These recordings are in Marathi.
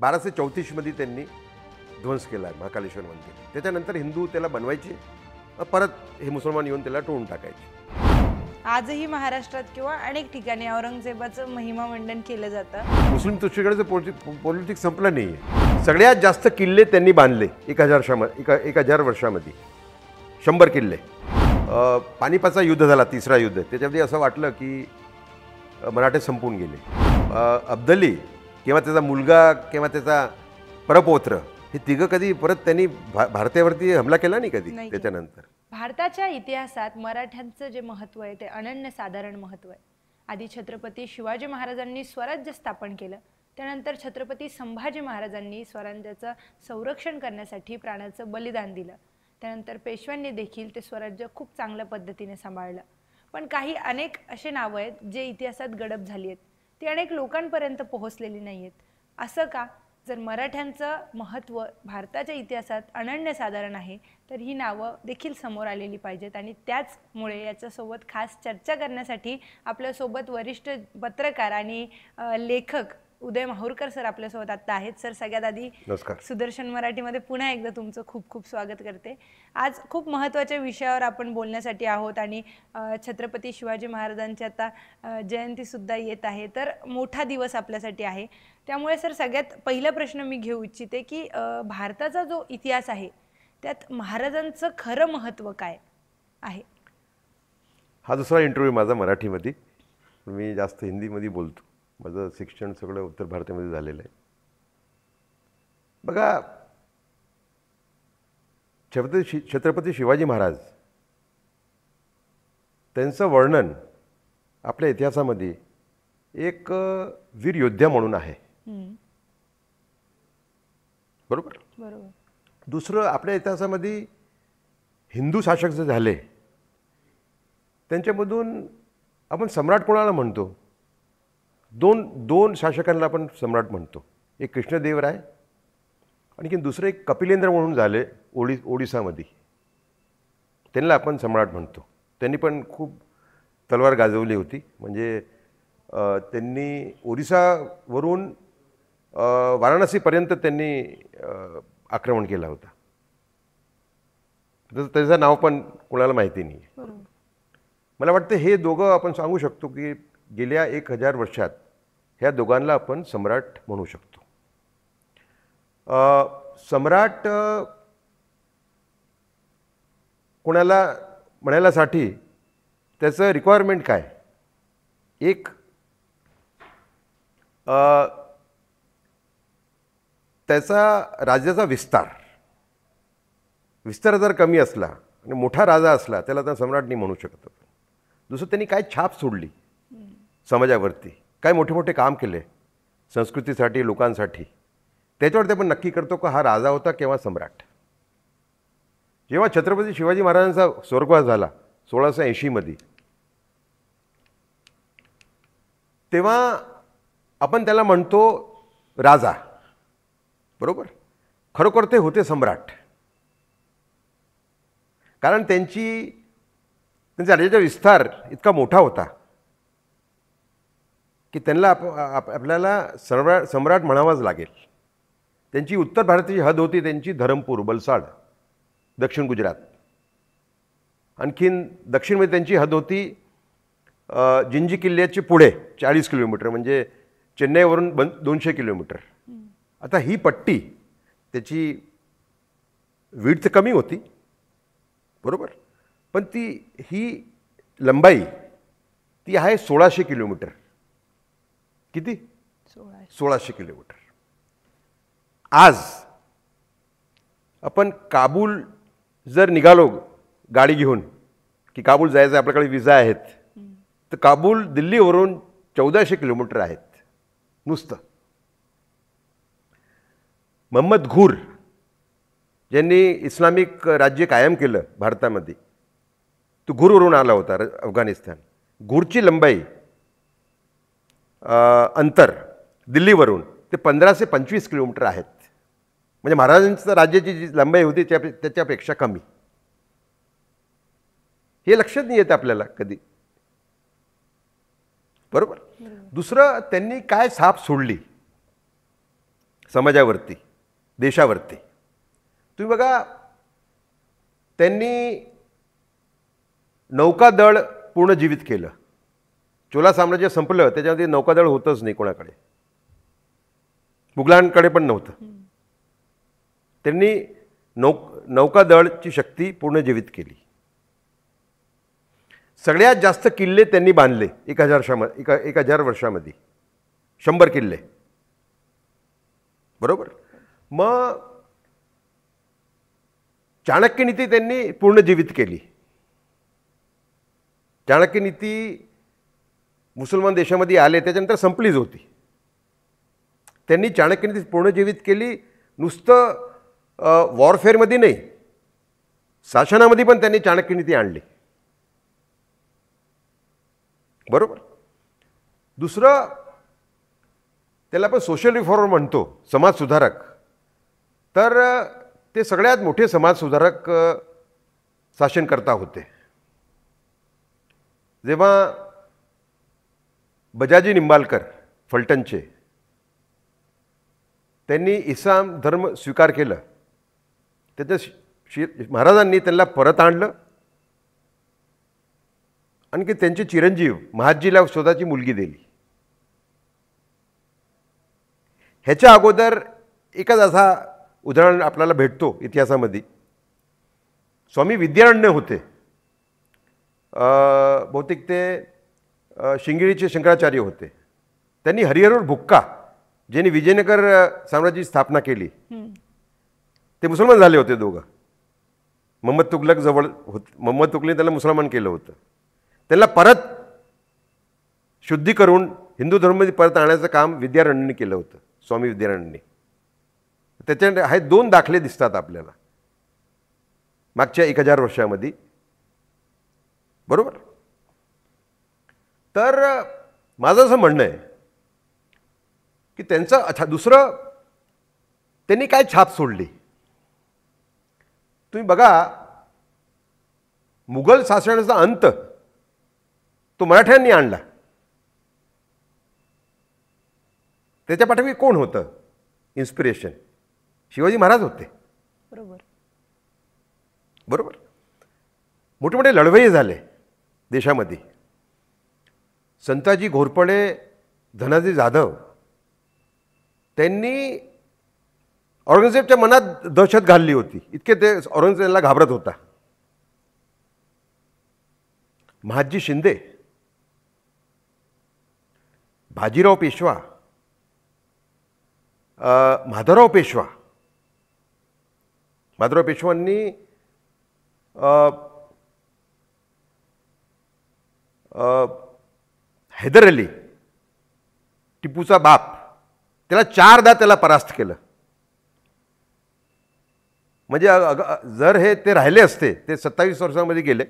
1234 मध्ये त्यांनी ध्वंस केला आहे महाकालेश्वर मंदिर. त्याच्यानंतर हिंदू त्याला बनवायचे, परत हे मुसलमान येऊन त्याला टोळून टाकायचे. आजही महाराष्ट्रात किंवा अनेक ठिकाणी औरंगजेबाचं महिमा मंडन केलं जातं. मुस्लिम तुष्टीकडेचं पॉलिटिक्स संपलं नाही आहे. सगळ्यात जास्त किल्ले त्यांनी बांधले 1000 वर्षामध्ये, 100 किल्ले. पानिपतचा युद्ध झाला, तिसरा युद्ध, त्याच्यामध्ये असं वाटलं की मराठे संपून गेले. अब्दाली किंवा त्याचा मुलगा किंवा त्याचा परपौत्र हे तिघं कधी परत त्यांनी भारतावरती हमला केला नाही कधी. त्याच्यानंतर भारताच्या इतिहासात मराठ्यांचं जे महत्त्व आहे ते अनन्यसाधारण महत्त्व आहे. आधी छत्रपती शिवाजी महाराजांनी स्वराज्य स्थापन केलं, त्यानंतर छत्रपती संभाजी महाराजांनी स्वराज्याचं संरक्षण करण्यासाठी प्राणाचं बलिदान दिलं, त्यानंतर पेशव्यांनी देखील ते स्वराज्य खूप चांगल्या पद्धतीने सांभाळलं. पण काही अनेक असे नावं आहेत जे इतिहासात गडप झाली आहेत, ती अनेक लोकांपर्यंत पोहोचलेली नाही आहेत. असं का? जर मराठ्यांचं महत्त्व भारताच्या इतिहासात अनन्यसाधारण आहे तर ही नावं देखील समोर आलेली पाहिजेत. आणि त्याचमुळे याच्यासोबत खास चर्चा करण्यासाठी आपल्यासोबत वरिष्ठ पत्रकार आणि लेखक उदय माहूरकर सर आपल्यासोबत आत्ता आहेत. सर, सगळ्यात आधी नमस्कार. सुदर्शन मराठीमध्ये पुन्हा एकदा तुमचं खूप खूप स्वागत करते. आज खूप महत्त्वाच्या विषयावर आपण बोलण्यासाठी आहोत आणि छत्रपती शिवाजी महाराजांची आता जयंतीसुद्धा येत आहे, तर मोठा दिवस आपल्यासाठी आहे. त्यामुळे सर, सगळ्यात पहिला प्रश्न मी घेऊ इच्छिते की भारताचा जो इतिहास आहे त्यात महाराजांचं खरं महत्त्व काय आहे? हा दुसरा इंटरव्ह्यू माझा मराठीमध्ये, मी जास्त हिंदीमध्ये बोलतो. माझं शिक्षण सगळं उत्तर भारतामध्ये झालेलं आहे. बघा, छत्रपती शिवाजी महाराज त्यांचं वर्णन आपल्या इतिहासामध्ये एक वीर योद्धा म्हणून आहे. बरोबर. दुसरं, आपल्या इतिहासामध्ये हिंदू शासक जे झाले त्यांच्यामधून आपण सम्राट कोणाला म्हणतो? दोन शासकांना आपण सम्राट म्हणतो. एक कृष्णदेवराय, आणखी दुसरं एक कपिलेंद्र म्हणून झाले ओडिसामध्ये, त्यांना आपण सम्राट म्हणतो. त्यांनी पण खूप तलवार गाजवली होती. म्हणजे त्यांनी ओरिसावरून वाराणसीपर्यंत त्यांनी आक्रमण केलं होतं. त्याचं नाव पण कोणाला माहिती नाही. मला वाटतं हे दोघं आपण सांगू शकतो की गेल्या 1000 वर्षात ह्या दोघांना आपण सम्राट म्हणू शकतो. सम्राट कोणाला म्हणायलासाठी त्याचं रिक्वायरमेंट काय? एक, त्याचा राज्याचा विस्तार जर कमी असला आणि मोठा राजा असला त्याला तर सम्राट नाही म्हणू शकत. दुसरं, त्यांनी काय छाप सोडली समाजावरती, काय मोठे मोठे काम केले संस्कृतीसाठी, लोकांसाठी, त्याच्यावरती आपण नक्की करतो का हा राजा होता किंवा सम्राट. जेव्हा छत्रपती शिवाजी महाराजांचा स्वर्गवास झाला 1680 मध्ये, तेव्हा आपण त्याला म्हणतो राजा. बरोबर. खरोखर ते होते सम्राट. कारण त्यांचा राज्याचा विस्तार इतका मोठा होता की त्यांना आपल्याला सम्राट म्हणावाच लागेल. त्यांची उत्तर भारताची हद होती त्यांची धरमपूर, बलसाड, दक्षिण गुजरात. आणखीन दक्षिणमध्ये त्यांची हद होती जिंजी किल्ल्याचे पुढे 40 किलोमीटर, म्हणजे चेन्नईवरून 200 किलोमीटर. आता ही पट्टी त्याची विड्थ कमी होती, बरोबर, पण ही लंबाई ती आहे 1600 किलोमीटर. किती? 1600 किलोमीटर. आज आपण काबूल जर निघालो गाडी घेऊन की काबूल जायचं, आपल्याकडे विजा आहेत, तर काबूल दिल्लीवरून 1400 किलोमीटर आहेत नुसतं. मोहम्मद घूर ज्यांनी इस्लामिक राज्य कायम केलं भारतामध्ये, तो घूरवरून आला होता अफगाणिस्तान. घूरची लंबाई अंतर दिल्लीवरून ते 15 ते 25 किलोमीटर आहेत. म्हणजे महाराजांच्या राज्याची जी लंबाई होती त्याच्यापेक्षा कमी. हे लक्षात नाही येतं आपल्याला कधी. बरोबर. दुसरं, त्यांनी काय छाप सोडली समाजावरती, देशावरती. तुम्ही बघा, त्यांनी नौकादळ पूर्ण जीवित केलं. चोला साम्राज्य संपलं त्याच्यामध्ये नौकादळ होतंच नाही कोणाकडे, मुघलांकडे पण नव्हतं. त्यांनी नौकादळची शक्ती पूर्ण जीवित केली. सगळ्यात जास्त किल्ले त्यांनी बांधले 1000 वर्षामध्ये, 100 किल्ले, बरोबर. मग चाणक्य नीती त्यांनी पूर्ण जीवित केली. चाणक्य नीती मुसलमान देशामध्ये आले त्याच्यानंतर संपलीच होती. त्यांनी चाणक्य नीती पूर्ण जीवित केली. नुसतं वॉरफेअरमध्ये नाही, शासनामध्ये पण त्यांनी चाणक्य नीती आणली, बरोबर. दुसरं, त्याला आपण सोशल रिफॉर्मर म्हणतो, समाज सुधारक. तर ते सगळ्यात मोठे समाज सुधारक शासनकर्ता होते. जेव्हा बजाजी निंबाळकर फलटणचे, त्यांनी इस्लाम धर्म स्वीकार केलं, त्याच्या महाराजांनी त्यांना परत आणलं. आणखी त्यांचे चिरंजीव महादजीला स्वतःची मुलगी दिली. ह्याच्या अगोदर एकच असा उदाहरण आपल्याला भेटतो इतिहासामध्ये. स्वामी विद्यारण्य होते, बहुतेक ते शिंगेरीचे शंकराचार्य होते. त्यांनी हरिहर बुक्का, ज्यांनी विजयनगर साम्राज्याची स्थापना केली, ते मुसलमान झाले होते दोघं. मोहम्मद तुगलक जवळ मोहम्मद तुगलकने त्याला मुसलमान केलं होतं. त्यांना परत शुद्धी करून हिंदू धर्मामध्ये परत आणायचं काम विद्यारण्यांनी केलं होतं, स्वामी विद्यारण्यांनी. त्याच्या हे 2 दाखले दिसतात आपल्याला मागच्या 1000 वर्षामध्ये, बरोबर. तर माझं असं म्हणणं आहे की त्यांचं, अच्छा, दुसरं, त्यांनी काय छाप सोडली. तुम्ही बघा, मुघल शासनाचा अंत तो मराठ्यांनी आणला. त्याच्या पाठीमागे कोण होतं इन्स्पिरेशन? शिवाजी महाराज होते, बरोबर. बरोबर. मोठे मोठे लढवई झाले देशामध्ये. संताजी घोरपडे, धनाजी जाधव, त्यांनी औरंगजेबच्या मनात दहशत घालली होती. इतके ते औरंगजेबला घाबरत होता. महादजी शिंदे, बाजीराव पेशवा, माधवराव पेशवा. माधवराव पेशवांनी हैदर अली, टिपूचा बाप, त्याला 4दा त्याला परास्त केलं. म्हणजे जर हे ते राहिले असते, ते 27 वर्षामध्ये गेले,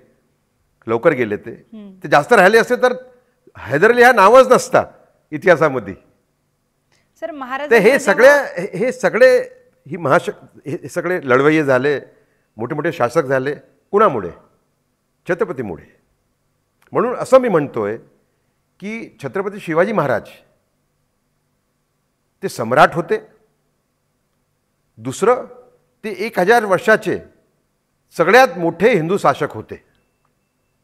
लवकर गेले, ते जास्त राहिले असते तर हैदर अली हा नावच नसता इतिहासामध्ये. सर, महाराज ते हे सगळे लढवय्ये झाले, मोठे मोठे शासक झाले, कुणामुळे? छत्रपतीमुळे. म्हणून असं मी म्हणतोय की छत्रपती शिवाजी महाराज ते सम्राट होते. दुसरं, ते 1000 वर्षाचे सगळ्यात मोठे हिंदू शासक होते.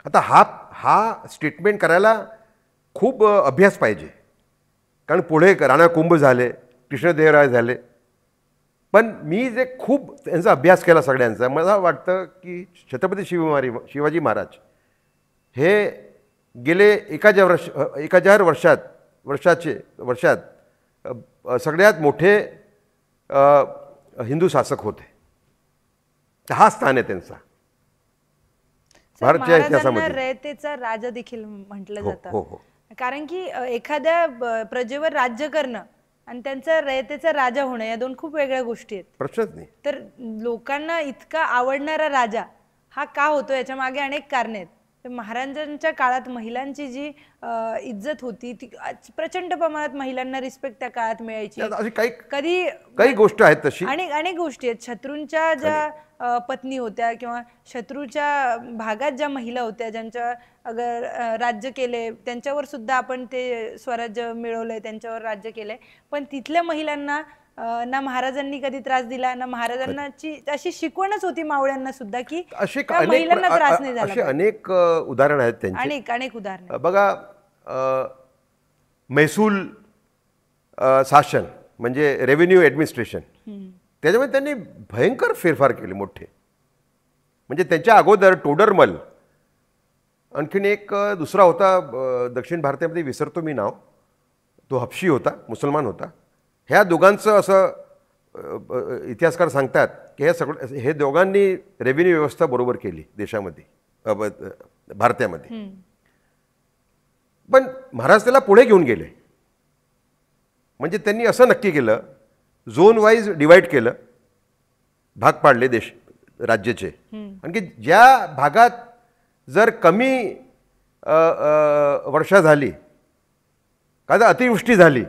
आता हा स्टेटमेंट करायला खूप अभ्यास पाहिजे, कारण पुढे राणा कुंभ झाले, कृष्णदेवराय झाले. पण मी जे खूप त्यांचा अभ्यास केला सगळ्यांचा, मला वाटतं की छत्रपती शिवाजी महाराज हे गेले 1000 वर्षात सगळ्यात मोठे हिंदू शासक होते. हा स्थान आहे त्यांचा भारताच्या इतिहासामध्ये. रयतेचा राजा देखील म्हटलं जातं. हो हो. कारण की एखाद्या प्रजेवर राज्य करणं आणि त्यांचा रयतेचा राजा होणं या 2 खूप वेगळ्या गोष्टी आहेत. प्रश्नच नाही. तर लोकांना इतका आवडणारा राजा हा का होतो याच्या मागे अनेक कारणे आहेत. तर महाराजांच्या काळात महिलांची जी इज्जत होती ती प्रचंड प्रमाणात महिलांना रिस्पेक्ट त्या काळात मिळायची. अशी कधी काही गोष्ट आहेत तशी अनेक गोष्टी आहेत. शत्रूंच्या ज्या पत्नी होत्या किंवा शत्रूच्या भागात ज्या महिला होत्या ज्यांच्या अगर राज्य केले, त्यांच्यावर सुद्धा आपण ते स्वराज्य मिळवलंय, त्यांच्यावर राज्य केलंय. पण तिथल्या महिलांना ना महाराजांनी कधी त्रास दिला ना महाराजांची अशी शिकवणच होती मावळ्यांना सुद्धा की असे त्या महिलांना त्रास नाही झाला असे अनेक उदाहरण आहेत त्यांची. अनेक अनेक उदाहरण बघा महसूल शासन म्हणजे रेव्हेन्यू ॲडमिनिस्ट्रेशन, त्याच्यामध्ये त्यांनी भयंकर फेरफार केले मोठे. म्हणजे त्यांच्या अगोदर टोडरमल, आणखीन एक दुसरा होता दक्षिण भारतामध्ये, विसरतो मी नाव, तो हबशी होता, मुसलमान होता. ह्या दोघांचं असं इतिहासकार सांगतात की हे दोघांनी रेव्हेन्यू व्यवस्था बरोबर केली देशामध्ये, भारतामध्ये. पण महाराज त्याला पुढे घेऊन गेले. म्हणजे त्यांनी असं नक्की केलं, झोन वाईज डिवाईड केलं, भाग पाडले देश राज्याचे. आणखी ज्या भागात जर कमी वर्षा झाली, का जर अतिवृष्टी झाली,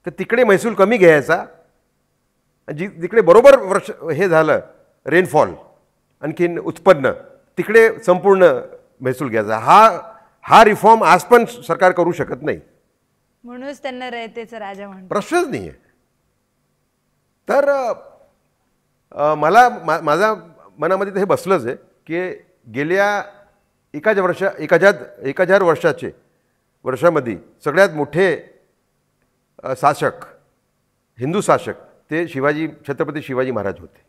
तर तिकडे महसूल कमी घ्यायचा. जिकडे बरोबर वर्ष हे झालं रेनफॉल, आणखीन उत्पन्न, तिकडे संपूर्ण महसूल घ्यायचा. हा रिफॉर्म आज पण सरकार करू शकत नाही. म्हणूनच त्यांना रयतेचा राजा म्हणतात. प्रश्नच नाही आहे. तर माझ्या मनामध्ये हे बसलंच आहे की गेल्या 1000 वर्षामध्ये सगळ्यात मोठे शासक, हिंदू शासक, ते छत्रपती शिवाजी महाराज होते.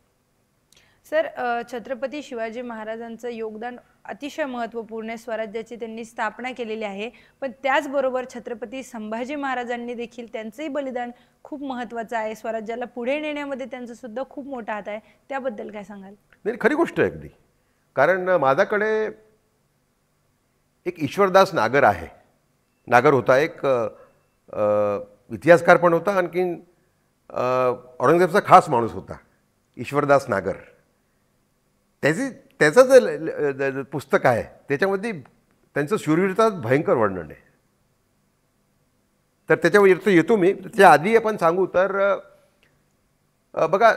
सर, छत्रपती शिवाजी महाराजांचं योगदान अतिशय महत्त्वपूर्ण आहे. स्वराज्याची त्यांनी स्थापना केलेली आहे. पण त्याचबरोबर छत्रपती संभाजी महाराजांनी देखील त्यांचंही बलिदान खूप महत्त्वाचं आहे. स्वराज्याला पुढे नेण्यामध्ये त्यांचा सुद्धा खूप मोठा हात आहे. त्याबद्दल काय सांगाल? नाही, खरी गोष्ट आहे अगदी. कारण माझ्याकडे एक ईश्वरदास नागर आहे. नागर होता, एक इतिहासकार पण होता, आणखीन औरंगजेबचा खास माणूस होता ईश्वरदास नागर. त्याचं जे पुस्तक आहे त्याच्यामध्ये त्यांचं शूरवीरता भयंकर वर्णन आहे. तर त्याच्यावर येतो मी. त्याच्या आधी आपण सांगू तर बघा,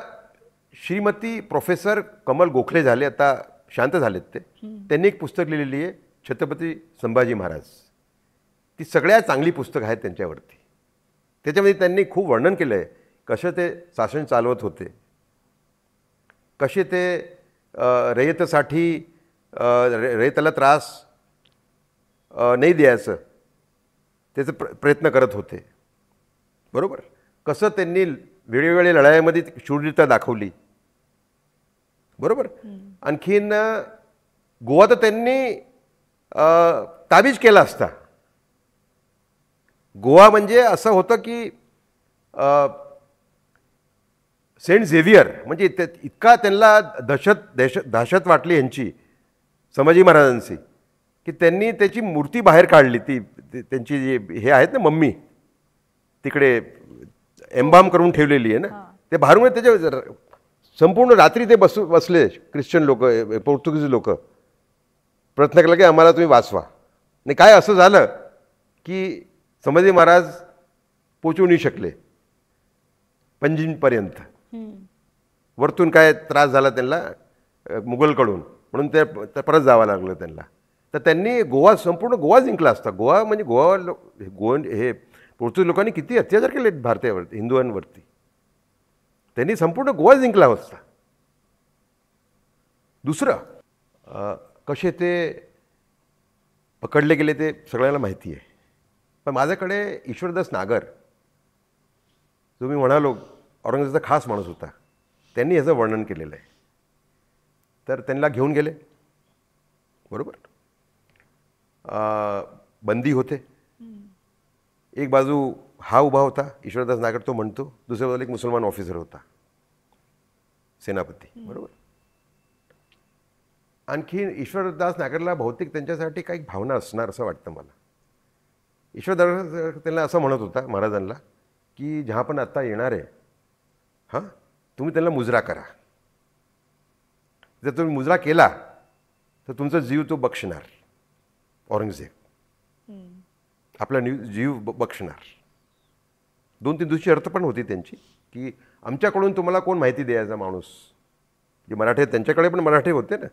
श्रीमती प्रोफेसर कमल गोखले झाले, आता शांत झालेत ते. त्यांनी एक पुस्तक लिहिलेली आहे, छत्रपती संभाजी महाराज. ती सगळ्यात चांगली पुस्तक आहेत त्यांच्यावरती. त्याच्यामध्ये त्यांनी खूप वर्णन केलं आहे, कसे ते शासन चालवत होते, कसे ते रयतेसाठी रयतेला त्रास नाही द्यायचं त्याचं प्रयत्न करत होते. बरोबर, कसं त्यांनी वेगवेगळ्या लढाईमध्ये शूरवीरता दाखवली. बरोबर. आणखीन गोवा तर त्यांनी ताबीज केला असता. गोवा म्हणजे असं होतं की सेंट झेवियर, म्हणजे इतका त्यांना दहशत वाटली यांची संभाजी महाराजांची, की त्यांनी त्याची मूर्ती बाहेर काढली. ती त्यांची जी हे आहेत ना मम्मी, तिकडे एम्बाम करून ठेवलेली आहे ना, ते बाहेरून त्याच्या संपूर्ण रात्री ते बसले ख्रिश्चन लोक, पोर्तुगीज लोक, प्रयत्न केला की आम्हाला तुम्ही वाचवा. नाही, काय असं झालं की संभाजी महाराज पोचू नाही शकले पंजीमपर्यंत. वरतून काय त्रास झाला त्यांना मुघलकडून, म्हणून ते परत जावं लागलं त्यांना. तर त्यांनी संपूर्ण गोवा जिंकला असता. गोवा म्हणजे हे पोर्तुगीज लोकांनी किती अत्याचार केले भारतीयावरती, हिंदुंवरती. त्यांनी संपूर्ण गोवा जिंकला असता. दुसरं, कसे ते पकडले गेले ते सगळ्यांना माहिती आहे. पण माझ्याकडे ईश्वरदास नागर, जो मी म्हणालो औरंगजेबाचा खास माणूस होता, त्यांनी याचं वर्णन केलेलं आहे. तर त्यांना घेऊन गेले. बरोबर, बंदी होते. एक बाजू हा उभा होता ईश्वरदास नागर, तो म्हणतो. दुसऱ्या बाजूला एक मुसलमान ऑफिसर होता, सेनापती. बरोबर. आणखीन ईश्वरदास नागरला बहुतेक त्यांच्यासाठी काही भावना असणार असं वाटतं मला. ईश्वरदास त्यांना असं म्हणत होता महाराजांना की जेव्हा पण आत्ता येणार आहे, हां, तुम्ही त्यांना मुजरा करा. जर तुम्ही मुजरा केला तर तुमचा जीव तो बक्षणार. औरंगजेब आपला जीव बक्षणार. 2-3 दिवशी अर्थ पण होती त्यांची की आमच्याकडून तुम्हाला कोण माहिती द्यायचा माणूस. जे मराठे, त्यांच्याकडे पण मराठे होते ना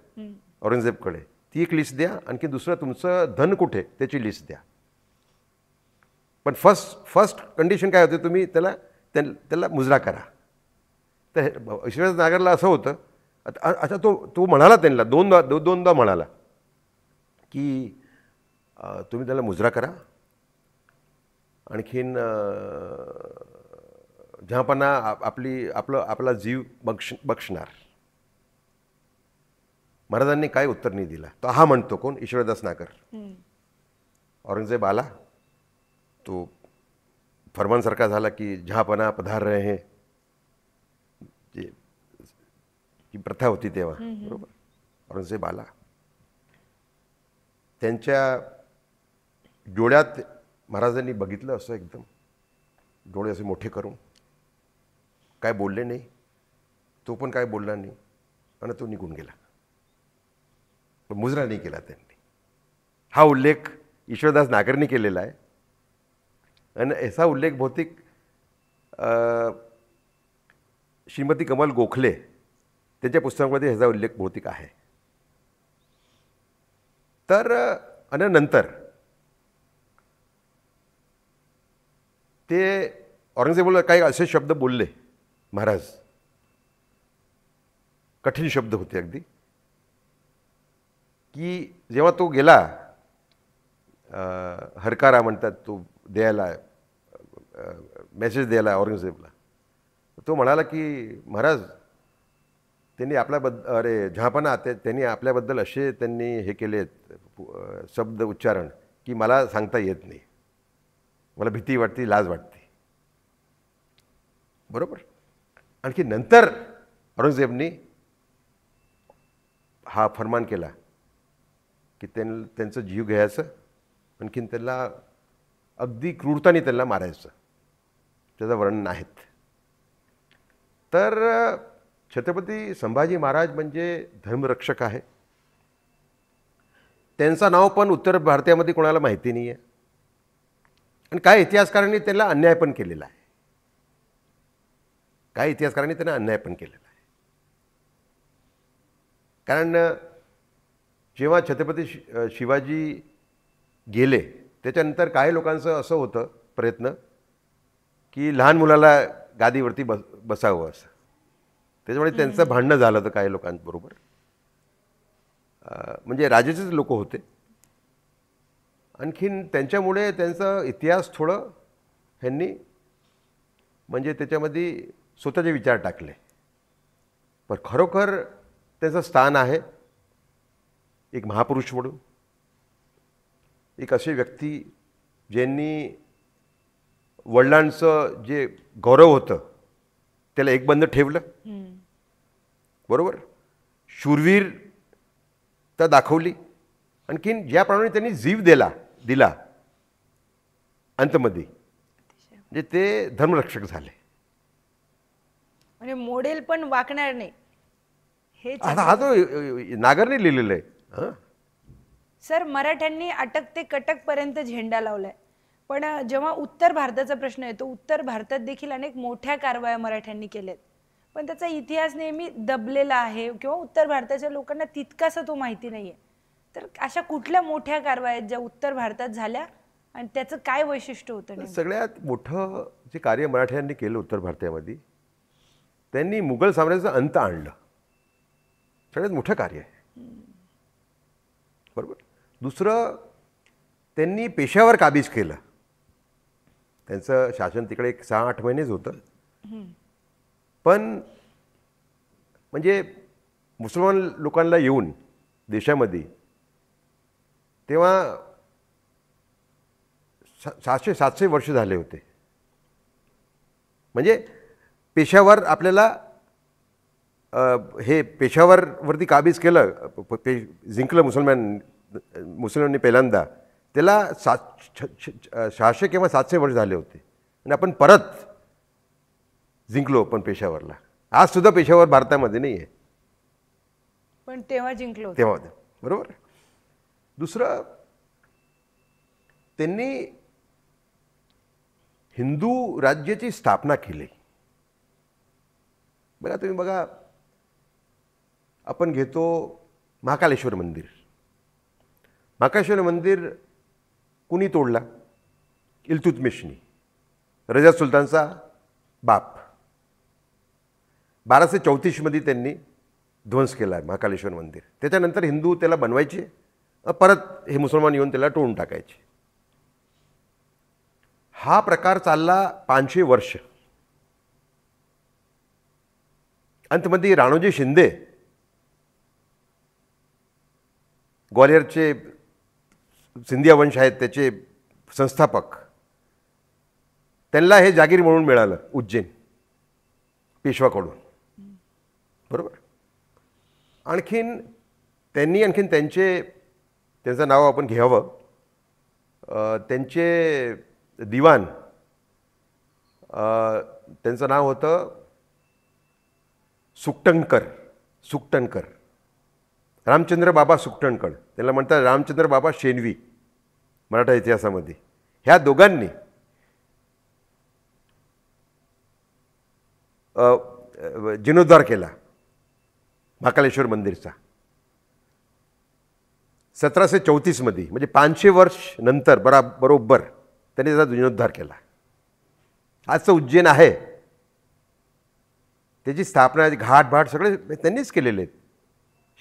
औरंगजेबकडे, ती एक लिस्ट द्या. आणखी दुसरं, तुमचं धन कुठे त्याची लिस्ट द्या. पण फर्स्ट कंडिशन काय होते, तुम्ही त्याला त्याला मुजरा करा. तर ईश्वरदास नागरला असं होतं. आता तो म्हणाला त्यांना दोनदा म्हणाला की तुम्ही त्याला मुजरा करा, आणखीन जहाँपणा आपला जीव बक्षणार. महाराजांनी काय उत्तर नाही दिला. तो हा म्हणतो कोण? ईश्वरदास नागर. औरंगजेब आला, तो फरमानसारखा झाला की जहाँपणा पधार रहे हैं, जे ही प्रथा होती तेव्हा, बरोबर. औरंगजेब आला, त्यांच्या डोळ्यात महाराजांनी बघितलं असं एकदम, डोळे असे मोठे करून. काय बोलले नाही, तो पण काय बोलला नाही, आणि तो निघून गेला. पण मुजरा नाही केला त्यांनी. हा उल्लेख ईश्वरदास नागरनी केलेला आहे. आणि असा उल्लेख बहुतेक श्रीमती कमल गोखले त्यांच्या पुस्तकामध्ये ह्याचा उल्लेख बहुतेक आहे. तर आणि नंतर ते औरंगजेबाला काही असे शब्द बोलले महाराज, कठीण शब्द होते अगदी, की जेव्हा तो गेला हरकारा म्हणतात तो द्यायला, मेसेज द्यायला औरंगजेबला, तो म्हणाला की महाराज त्यांनी जहाँपणा त्यांनी आपल्याबद्दल असे त्यांनी हे केलेत शब्द उच्चारण की मला सांगता येत नाही, मला भीती वाटते, लाज वाटते, बरोबर. आणखी नंतर औरंगजेबनी हा फरमान केला की त्यांचं जीव घ्यायचं, आणखीन त्यांना अगदी क्रूरताने त्यांना मारायचं. त्याचं वर्णन आहेत. तर छत्रपती संभाजी महाराज म्हणजे धर्मरक्षक आहे. त्यांचं नाव पण उत्तर भारतामध्ये कोणाला माहिती नाही आहे. आणि काही इतिहासकारांनी त्याला अन्याय पण केलेला आहे. काही इतिहासकारांनी त्यांना अन्याय पण केलेला आहे. कारण जेव्हा छत्रपती शिवाजी गेले त्याच्यानंतर काही लोकांचं असं होतं प्रयत्न की लहान मुलाला गादीवरती बसावं असं. त्याच्यामुळे त्यांचं भांडणं झालं होतं काही लोकांबरोबर. म्हणजे राजाचेच लोक होते. आणखीन त्यांच्यामुळे त्यांचा इतिहास थोडं ह्यांनी म्हणजे त्याच्यामध्ये स्वतःचे विचार टाकले. पण खरोखर त्याचं स्थान आहे एक महापुरुष म्हणून, एक अशी व्यक्ती ज्यांनी वडिलांचं जे गौरव होतं त्याला एकबंद ठेवलं, बरोबर. शूरवीरता दाखवली, आणखीन ज्याप्रमाणे त्यांनी जीव दिला अंतमध्ये, म्हणजे ते धर्मरक्षक झाले. म्हणजे मॉडेल पण वाकणार नाही हे हा तो नागरने लिहिलेलं आहे. हां सर, मराठ्यांनी अटक ते कटक पर्यंत झेंडा लावलाय. पण जेव्हा उत्तर भारताचा प्रश्न येतो, उत्तर भारतात देखील अनेक मोठ्या कारवाया मराठ्यांनी केल्यात, पण त्याचा इतिहास नेहमी दबलेला आहे किंवा उत्तर भारताच्या लोकांना तितकासा तो माहिती नाहीये. तर अशा कुठल्या मोठ्या कारवाया ज्या उत्तर भारतात झाल्या आणि त्याचं काय वैशिष्ट्य होतं? सगळ्यात मोठं जे कार्य मराठ्यांनी केलं उत्तर भारतामध्ये, त्यांनी मुघल साम्राज्याचा अंत आणलं. सगळ्यात मोठं कार्य आहे, बरोबर. दुसरं, त्यांनी पेशावर काबीज केलं. त्यांचं शासन तिकडे 6-8 महिनेच होतं. पण म्हणजे मुसलमान लोकांना येऊन देशामध्ये तेव्हा 700 वर्ष झाले होते. म्हणजे पेशावर आपल्याला हे पेशावरवरती काबीज केलं, जिंकलं मुसलमानांनी पहिल्यांदा. त्याला 600 किंवा 700 वर्ष झाले होते आणि आपण परत जिंकलो पण पेशावरला. आज सुद्धा पेशावर भारतामध्ये नाही आहे, पण तेव्हा जिंकलो तेव्हा, बरोबर. दुसरं, त्यांनी हिंदू राज्याची स्थापना केली. बघा तुम्ही बघा, आपण घेतो महाकालेश्वर मंदिर. महाकालेश्वर मंदिर कुणी तोडला? इल्तुतमिशनी, रजा सुलतानचा बाप 1234मध्ये त्यांनी ध्वंस केला आहे महाकालेश्वर मंदिर. त्याच्यानंतर हिंदू त्याला बनवायचे, परत हे मुसलमान येऊन त्याला तोडून टाकायचे. हा प्रकार चालला 500 वर्ष. अंतमध्ये राणोजी शिंदे ग्वालियरचे सिंधिया वंश आहेत त्याचे संस्थापक, त्यांना हे जागीर म्हणून मिळालं उज्जैन पेशवाकडून, बरोबर. आणखीन त्यांचं नाव आपण घ्यावं. त्यांचे दिवाण, त्यांचं नाव होतं सुकटणकर, रामचंद्र बाबा सुकटणकर. त्याला म्हणतात रामचंद्र बाबा शेणवी मराठा इतिहासामध्ये. ह्या दोघांनी जीर्णोद्धार केला महाकालेश्वर मंदिरचा 1734मध्ये, म्हणजे 500 वर्ष नंतर बरोबर त्यांनी त्याचा जीर्णोद्धार केला. आजचं उज्जैन आहे त्याची स्थापना, घाट सगळे त्यांनीच केलेले आहेत,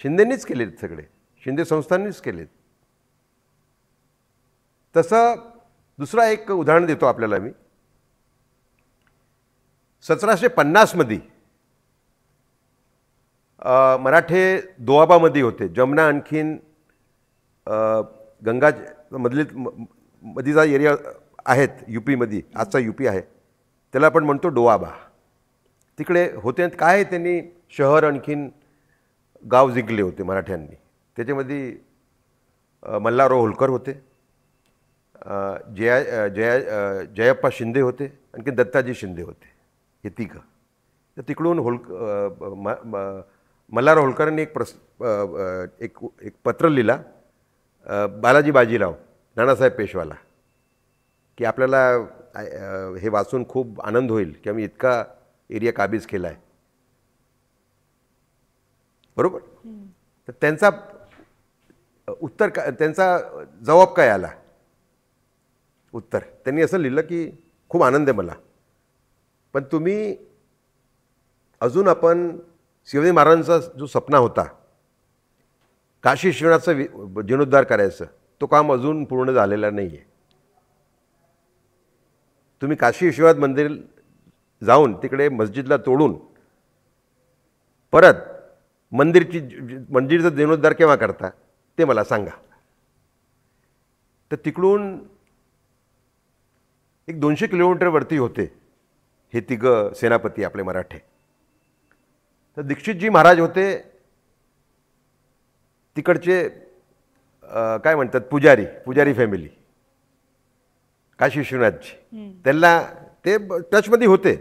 शिंदेंनीच केले आहेत, सगळे शिंदे संस्थांनीच केलेत. तसं दुसरा एक उदाहरण देतो आपल्याला मी. 1750मध्ये मराठे दोआबामध्ये होते. जमुना आणखीन गंगा मधीचा एरिया आहेत यूपीमध्ये, आजचा यूपी आहे, त्याला आपण म्हणतो डोआबा. तिकडे होते. काय त्यांनी शहर आणखीन गाव जिंकले होते मराठ्यांनी. त्याच्यामध्ये मल्हारराव होलकर होते, जयप्पा शिंदे होते, आणखी दत्ताजी शिंदे होते, हे तिघं. तर तिकडून मल्हारराव होलकरांनी एक पत्र लिहिला बालाजी बाजीराव नानासाहेब पेशवाला, की आपल्याला हे वाचून खूप आनंद होईल की आम्ही इतका एरिया काबीज केला आहे, बरोबर. तर त्यांचा जबाब काय आला? उत्तर त्यांनी असं लिहिलं की खूप आनंद आहे मला, पण तुम्ही अजून आपण शिवाजी महाराजांचा जो सपना होता काशी विश्वनाथचं जीर्णोद्धार करायचं, तो काम अजून पूर्ण झालेला नाही आहे. तुम्ही काशी विश्वनाथ मंदिर जाऊन तिकडे मस्जिदला तोडून परत मंदिरचा जीर्णोद्धार केव्हा करता ते मला सांगा. तर तिकडून एक 200 किलोमीटरवरती होते हे तिघं सेनापती आपले मराठे. तर दीक्षितजी महाराज होते तिकडचे काय म्हणतात पुजारी फॅमिली काशी विश्वनाथची. त्यांना ते टचमध्ये होते,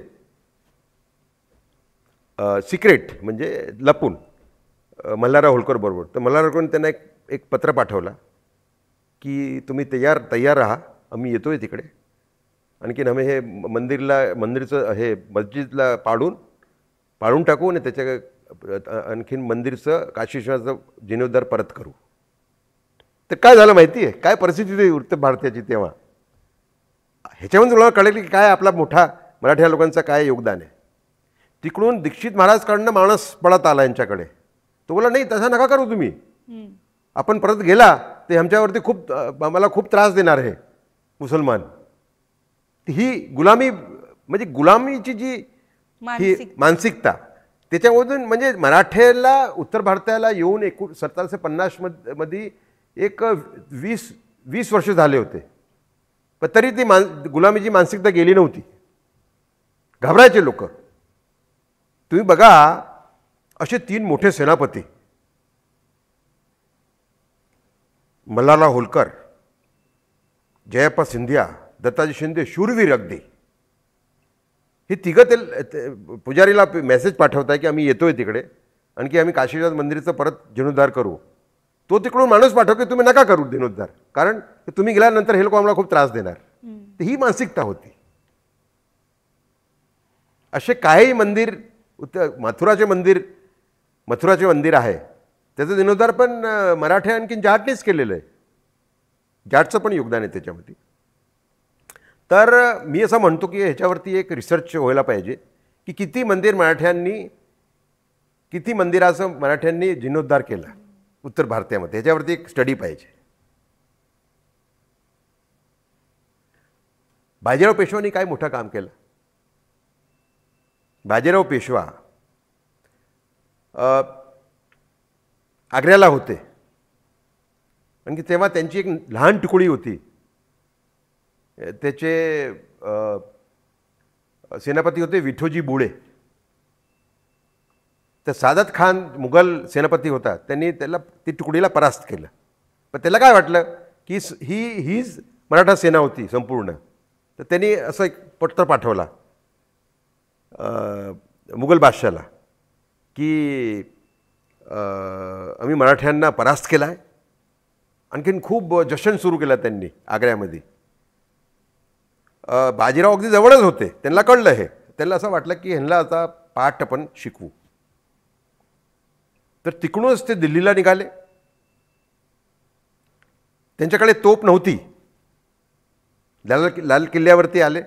सिक्रेट म्हणजे लपून मल्हारराव होलकर बरोबर. तर मल्हारराव होलकरने त्यांना एक पत्र पाठवला की तुम्ही तयार राहा, आम्ही येतोय तिकडे. आणखीन आम्ही हे मंदिरचं हे मस्जिदला पाडून टाकू आणि त्याच्या आणखीन मंदिरचं काशी विश्वनाथचं जीर्णोद्धार परत करू. तर काय झालं माहिती आहे, काय परिस्थिती होती उत्तर भारताची तेव्हा. ह्याच्यामध्ये तुम्हाला कळेल की काय आपला मोठा मराठ्या लोकांचं काय योगदान आहे. तिकडून दीक्षित महाराजकडनं माणूस पळत आला यांच्याकडे. तो बोला नाही तसा नका करू तुम्ही, आपण परत गेला ते आमच्यावरती आम्हाला खूप त्रास देणार आहे मुसलमान. ही गुलामी म्हणजे गुलामीची जी ही मानसिकता त्याच्यामधून म्हणजे मराठ्याला उत्तर भारताला येऊन 1750मध्ये एक 20 वर्ष झाले होते, पण तरी ती गुलामीची मानसिकता गेली नव्हती. घाबरायचे लोक. तुम्ही बघा असे 3 मोठे सेनापती मल्हारराव होलकर, जयप्पा सिंधिया, दत्ताजी शिंदे, शूरवीर अगदी. हे तिघं ते पुजारीला मेसेज पाठवत आहे की आम्ही येतोय तिकडे आणखी आम्ही काशी विश्वनाथ मंदिरचं परत जीर्णोद्धार करू. तो तिकडून माणूस पाठव की तुम्ही नका करू जीर्णोद्धार, कारण तुम्ही गेल्यानंतर हे लोक आम्हाला खूप त्रास देणार. ही मानसिकता होती. असे काही मंदिर मथुराचे मंदिर आहे त्याचं जीर्णोद्धार पण मराठे आणखीन जाटनेच केलेलं आहे. जाटचं पण योगदान आहे त्याच्यामध्ये. तर मी असं म्हणतो की ह्याच्यावरती एक रिसर्च व्हायला पाहिजे की किती मंदिराचं मराठ्यांनी जीर्णोद्धार केला उत्तर भारतामध्ये, ह्याच्यावरती एक स्टडी पाहिजे. बाजीराव पेशवानी काय मोठं काम केलं. बाजीराव पेशवा आग्र्याला होते आणि तेव्हा त्यांची एक लहान तुकडी होती. त्याचे सेनापती होते विठोजी बुळे. तर सादत खान मुघल सेनापती होता, त्यांनी ती तुकडीला परास्त केलं. पण त्याला काय वाटलं की हीच मराठा सेना होती संपूर्ण. तर त्यांनी असं एक पत्र पाठवला मुघल बादशाला की आम्ही मराठ्यांना परास्त केला आहे. आणखीन खूप जशन सुरू केला त्यांनी आग्र्यामध्ये. बाजीराव अगदी जवळच होते, त्यांना कळलं हे. त्यांना असं वाटलं की ह्यांना आता पाठ आपण शिकवू. तर तिकडूनच ते दिल्लीला निघाले. त्यांच्याकडे तोप नव्हती. लाल किल्ल्यावरती आले.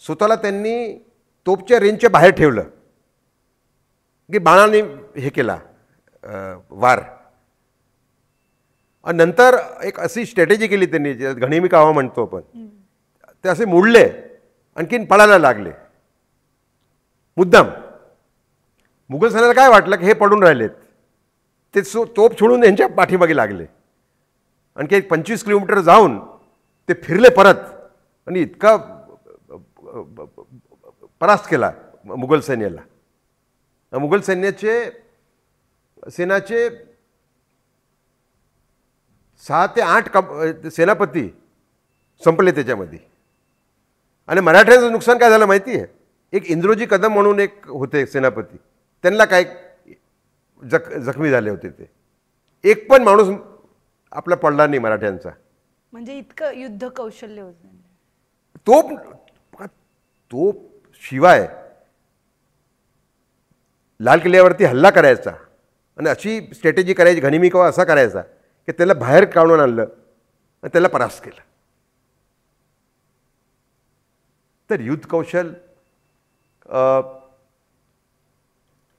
स्वतःला त्यांनी तोपच्या रेंजच्या बाहेर ठेवलं की बाणाने हे केला वार. आणि नंतर एक अशी स्ट्रॅटेजी केली त्यांनी, घणीमी कावा म्हणतो आपण, ते असे मोडले, आणखीन पळायला लागले मुद्दाम. मुघल सैन्याला काय वाटलं की हे पडून राहिलेत, ते तोप सोडून यांच्या पाठीमागे लागले. आणखी एक 25 किलोमीटर जाऊन ते फिरले परत आणि इतका परास्त केला मुघल सैन्याला. मुघल सेनाचे 6 ते 8 सेनापती संपले त्याच्यामध्ये. आणि मराठ्यांचं नुकसान काय झालं माहिती आहे. एक इंद्रोजी कदम म्हणून एक होते सेनापती, त्यांना काय जखमी झाले होते. ते एक पण माणूस आपला पडला नाही मराठ्यांचा. म्हणजे इतकं युद्ध कौशल्य होतं. तोप शिवाय लाल किल्ल्यावरती हल्ला करायचा आणि अशी स्ट्रॅटेजी करायची, घणीमी कावा असा करायचा की त्याला बाहेर काढून आणलं आणि त्याला परास्त केलं. तर युद्ध कौशल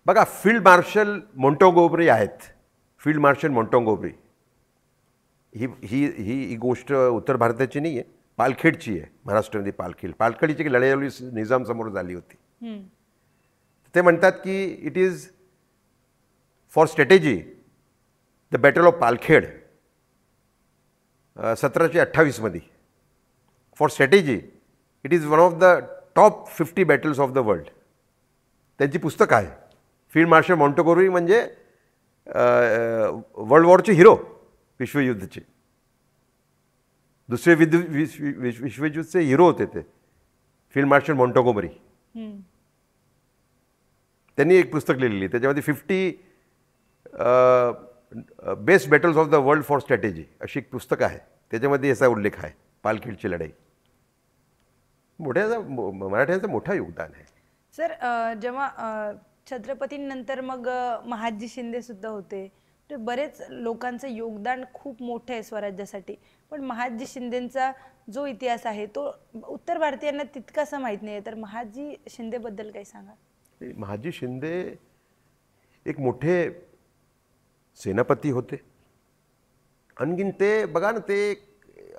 बघा, फील्ड मार्शल मोंटोगोमरी आहेत. फील्ड मार्शल मोंटोगोमरी ही गोष्ट उत्तर भारताची नाही आहे, पालखेडची आहे. महाराष्ट्रामध्ये पालखेडची लढाई निजाम समोर झाली होती. ते म्हणतात की it is for strategy the battle of Palkhed 1728 मध्ये. For strategy it is one of the top 50 battles of the world. त्यांची पुस्तक आहे. फील्ड मार्शल मोंटोगोमरी म्हणजे वर्ल्ड वॉरचे हिरो, विश्वयुद्धचे. दुसरे विश्वयुद्धचे हिरो होते ते फील्ड मार्शल मोंटोगोमरी. त्यांनी एक पुस्तक लिहिलेली, त्याच्यामध्ये 50 best battles of the world for strategy अशी एक पुस्तक आहे. त्याच्यामध्ये याचा उल्लेख आहे. पालखेडची लढाई मराठ्यांचं मोठं योगदान आहे. सर, जेव्हा छत्रपतींनंतर मग महादजी शिंदे सुद्धा होते. तर बरेच लोकांचं योगदान खूप मोठं आहे स्वराज्यासाठी. पण महादजी शिंदेंचा जो इतिहास आहे तो उत्तर भारतीयांना तितकासा माहीत नाही आहे. तर महादजी शिंदेबद्दल काही सांगा. महादजी शिंदे एक मोठे सेनापती होते. आणखीन ते बघा ना, ते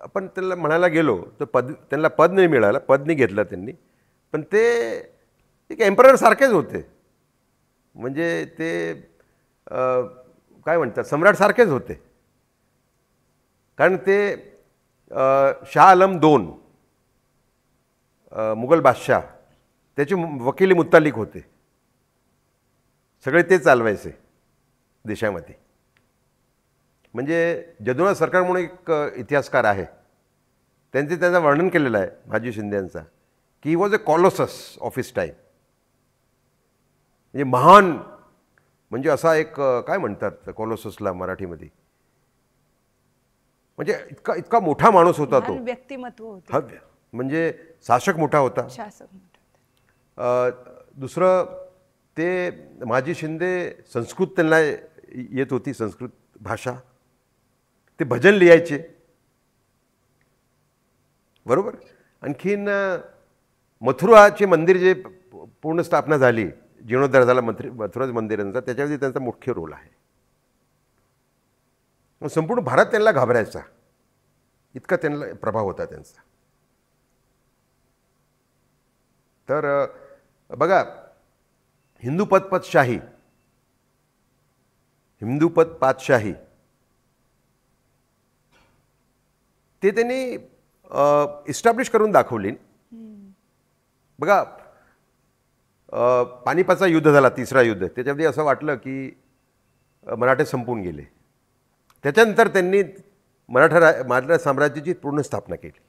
आपण त्याला म्हणायला गेलो तर त्यांना पद नाही मिळालं, पद नाही घेतलं त्यांनी. पण ते एक एम्परर सारखेच होते. म्हणजे ते काय म्हणतात, सम्राट सारखेच होते. कारण ते शाह आलम II मुघल बादशाह त्याचे वकिली मुत्तालिक होते. सगळे ते चालवायचे देशामध्ये. म्हणजे जदुनाथ सरकार म्हणून एक इतिहासकार आहे, त्याचं वर्णन केलेलं आहे महादजी शिंदेंचा की he was a Colossus of his time. म्हणजे महान, म्हणजे असा एक काय म्हणतात कॉलोससला मराठीमध्ये, म्हणजे इतका मोठा माणूस होता तो. व्यक्तिमत्व होते. म्हणजे शासक मोठा होता. दुसरं ते महादजी शिंदे संस्कृत त्यांना येत होती, संस्कृत भाषा. ते भजन लिहायचे, बरोबर. आणखीन मथुराचे मंदिर जे पूर्ण स्थापना झाली, जीर्णोद्धार झाला मथुराचं मंदिरांचा, त्याच्यामध्ये त्यांचा मुख्य रोल आहे. संपूर्ण भारत त्यांना घाबरायचा, इतका त्यांना प्रभाव होता त्यांचा. तर बघा, हिंदूपद पातशाही ते त्यांनी इस्टॅब्लिश करून दाखवली. बघा, पानिपतचा युद्ध झाला, तिसरा युद्ध, त्याच्यामध्ये असं वाटलं की मराठे संपून गेले. त्याच्यानंतर त्यांनी मराठा साम्राज्याची पूर्ण स्थापना केली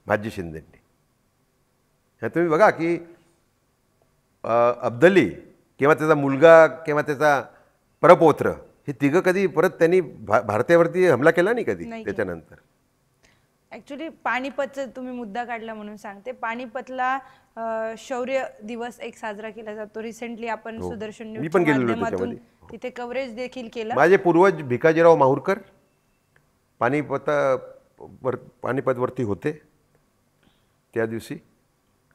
महादजी शिंदेंनी. ह्या तुम्ही बघा की अब्दाली किंवा त्याचा मुलगा किंवा त्याचा परपौत्र हे तिघं कधी परत त्यांनी भारतावरती हमला केला नाही कधी त्याच्यानंतर. ॲक्च्युली पानिपतचा तुम्ही मुद्दा काढला म्हणून सांगते. पानिपतला शौर्य दिवस एक साजरा केला जातो. रिसेंटली आपण सुदर्शन न्यूजच्या माध्यमातून तिथे कव्हरेज देखील केलं. माझे पूर्वज भिकाजीराव माहूरकर पानिपतवरती होते त्या दिवशी.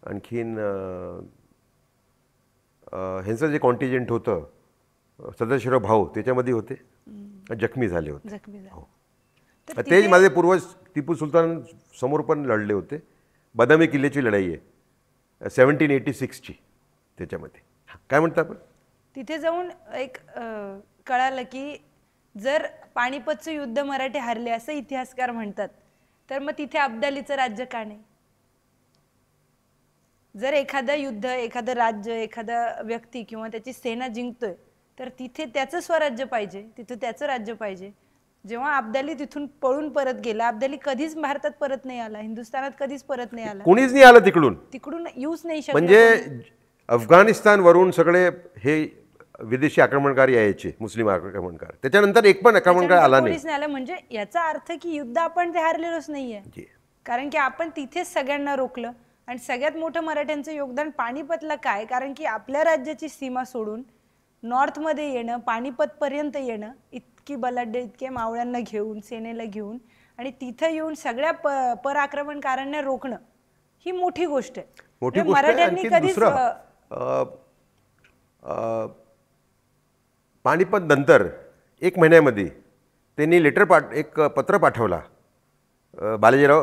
आणखीन ह्यांचं जे कॉन्टिजेंट होतं सदाशिवराव भाऊ त्याच्यामध्ये होते, जखमी झाले होते. तेच माझे पूर्वज टिपू सुलतान समोर पण लढले होते. बदामी किल्ल्याची लढाई आहे 1786ची, त्याच्यामध्ये काय म्हणता आपण. तिथे जाऊन एक कळालं की जर पानिपतचं युद्ध मराठे हारले असं इतिहासकार म्हणतात, तर मग तिथे अब्दालीचं राज्य का नाही. जर एखादं युद्ध, एखादं राज्य, एखादा व्यक्ती किंवा त्याची सेना जिंकतोय तर तिथे त्याचं स्वराज्य पाहिजे, तिथे त्याचं राज्य पाहिजे. जेव्हा अब्दाली तिथून पळून परत गेला, अब्दाली कधीच भारतात परत नाही आला, हिंदुस्थानात कधीच परत नाही आला, कोणीच नाही आलं तिकडून येऊच नाही शकलं. म्हणजे अफगाणिस्तानवरून सगळे हे विदेशी आक्रमणकार यायचे, मुस्लिम आक्रमणकार. त्याच्यानंतर एक पण आक्रमणकार आला नाही. म्हणजे याचा अर्थ की युद्ध आपण ते हारलेलोच नाहीये, कारण की आपण तिथेच सगळ्यांना रोखलं. आणि सगळ्यात मोठं मराठ्यांचं योगदान पानिपतला काय, कारण की आपल्या राज्याची सीमा सोडून नॉर्थमध्ये येणं, पानिपतपर्यंत येणं, इतकी बलाढ्य, इतके मावळ्यांना घेऊन, सेनेला घेऊन आणि तिथं येऊन सगळ्या पराक्रमणकारांना रोखणं ही मोठी गोष्ट आहे. मराठ्यांनी कधीच पानिपत नंतर 1 महिन्यामध्ये त्यांनी एक पत्र पाठवला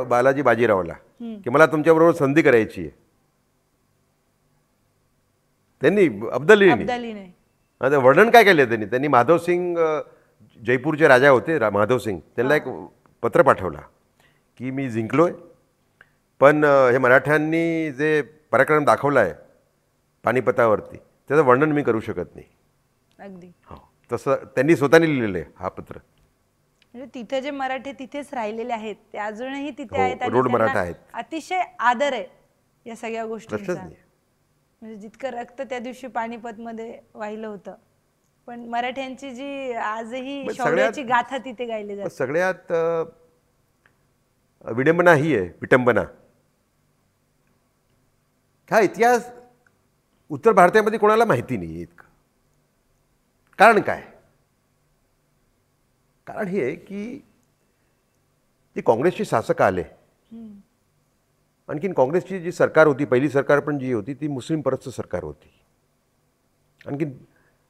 बालाजी बाजीरावला की मला तुमच्याबरोबर संधी करायची आहे. त्यांनी अब्दालीने आता वर्णन काय केलं त्यांनी माधवसिंग, जयपूरचे राजा होते माधवसिंग, त्यांना एक पत्र पाठवला की मी जिंकलोय, पण हे मराठ्यांनी जे पराक्रम दाखवला आहे पानिपतावरती त्याचं वर्णन मी करू शकत नाही. अगदी हो, तसं त्यांनी स्वतःने लिहिलेलं आहे हा पत्र. म्हणजे तिथे जे मराठे तिथेच राहिलेले आहेत ते अजूनही तिथे आहेत, रोड मराठा आहेत. अतिशय आदर आहे या सगळ्या गोष्टींचा. म्हणजे जितकं रक्त त्या दिवशी पानिपतमध्ये वाहिलं होतं, पण मराठ्यांची जी आजही शौर्याची गाथा तिथे गायली जाते. सगळ्यात विडंबना ही आहे, विटंबना. हा इतिहास उत्तर भारतामध्ये कोणाला माहिती नाही इतकं. कारण काय? कारण हे आहे की जे काँग्रेसचे शासक आले, आणखीन काँग्रेसची जी सरकार होती, पहिली सरकार पण जी होती ती मुस्लिम परस्त सरकार होती. आणखीन